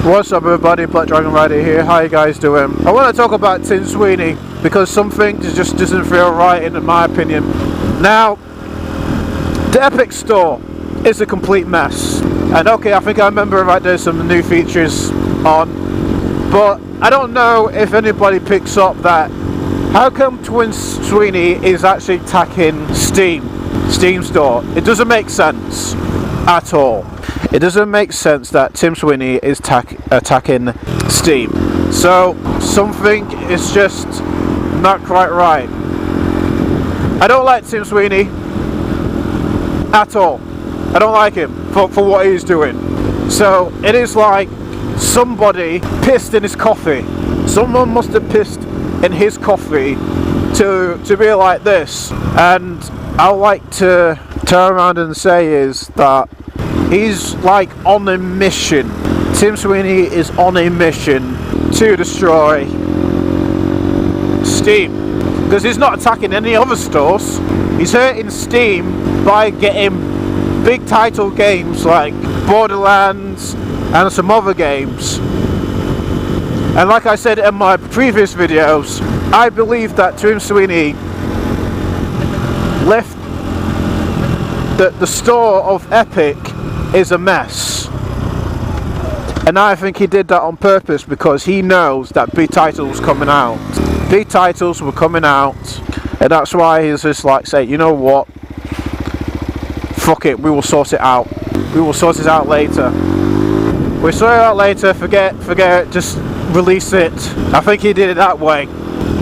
What's up everybody, Dragonrider here, how you guys doing? I want to talk about Tim Sweeney because something just doesn't feel right in my opinion. Now, the Epic Store is a complete mess. And okay, I think I remember right there's some new features on, but I don't know if anybody picks up that how come Tim Sweeney is actually attacking Steam Store. It doesn't make sense at all. It doesn't make sense that Tim Sweeney is attacking Steam. So something is just not quite right. I don't like Tim Sweeney at all. I don't like him for what he's doing. So it is like somebody pissed in his coffee. Someone must have pissed in his coffee to be like this. And I like to turn around and say is that he's like on a mission. Tim Sweeney is on a mission to destroy Steam. Because he's not attacking any other stores. He's hurting Steam by getting big title games like Borderlands and some other games. And like I said in my previous videos, I believe that Tim Sweeney left the store of Epic is a mess, and I think he did that on purpose because he knows that big titles coming out. Big titles were coming out, and that's why he's just like, say, you know what, fuck it, we will sort it out. We will sort it out later. We'll sort it out later, forget it, just release it. I think he did it that way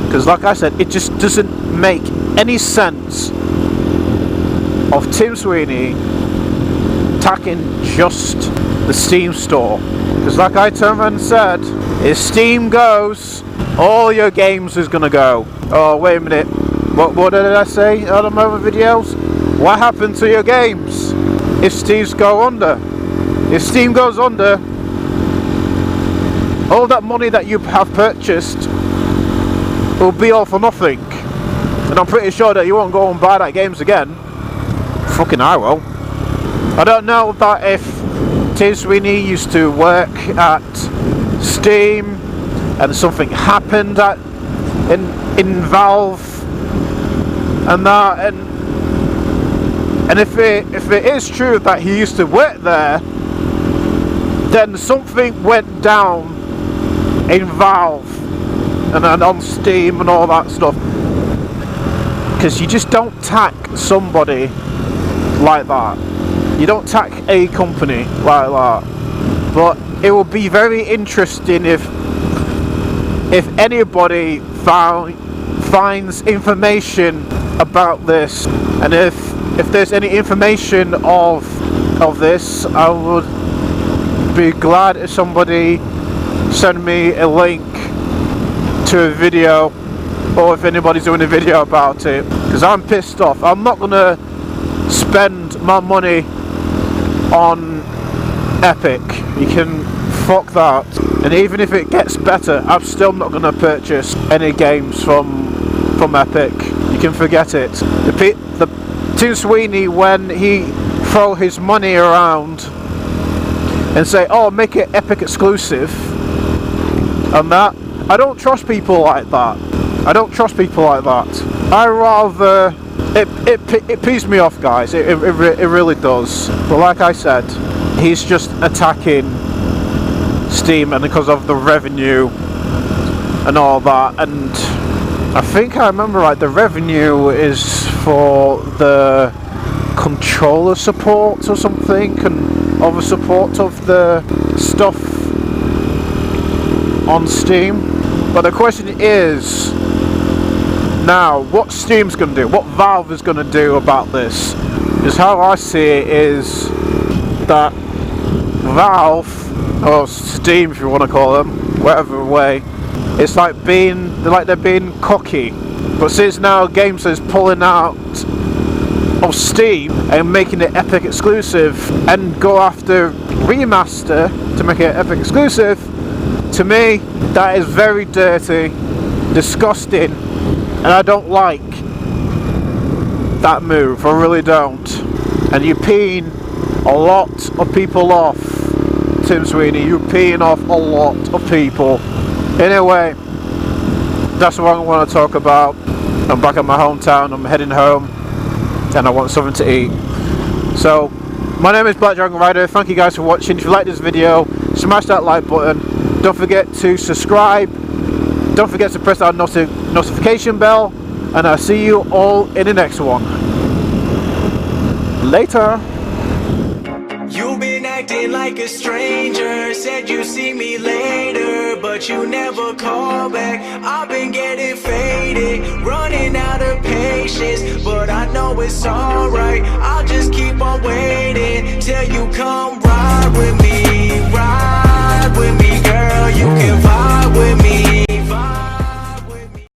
because like I said, it just doesn't make any sense of Tim Sweeney attacking just the Steam store. Because like I turned around and said, if Steam goes, all your games is gonna go. Oh wait a minute, what did I say on my other videos? What happened to your games if Steam's go under? If Steam goes under, all that money that you have purchased will be all for nothing. And I'm pretty sure that you won't go and buy that games again. Fucking I will. I don't know that if Tim Sweeney used to work at Steam and something happened in Valve and that, and if it is true that he used to work there, then something went down in Valve and on Steam and all that stuff. Because you just don't tack somebody like that. You don't tack a company like that. But it will be very interesting if anybody finds information about this, and if there's any information of this, I would be glad if somebody send me a link to a video, or if anybody's doing a video about it, because I'm pissed off. I'm not gonna spend my money on Epic. You can fuck that. And even if it gets better, I'm still not gonna purchase any games from Epic. You can forget it. The Tim Sweeney, when he throw his money around and say, oh, make it Epic exclusive and that, I don't trust people like that. I don't trust people like that. I rather... It pees me off, guys. It really does. But like I said, he's just attacking Steam, and because of the revenue and all that. And I think I remember right, the revenue is for the controller support or something, and other support of the stuff on Steam. But the question is, now, what Steam's going to do, what Valve is going to do about this, is how I see it is that Valve, or Steam if you want to call them, whatever way, it's like they're being cocky. But since now games is pulling out of Steam and making it Epic exclusive and go after remaster to make it Epic exclusive, to me that is very dirty, disgusting, and I don't like that move. I really don't. And you're peeing a lot of people off Tim Sweeney, you're peeing off a lot of people. Anyway, that's what I want to talk about. I'm back at my hometown, I'm heading home, and I want something to eat. So, my name is Dragonrider. Thank you guys for watching. If you like this video, smash that like button. Don't forget to subscribe. Don't forget to press that notification bell. And I'll see you all in the next one. Later. You've been acting like a stranger. Said you see me later, but you never call back. I've been getting faded, running out of patience, but I know it's alright. I'll just keep on waiting till you come ride with me, girl. You can vibe with me.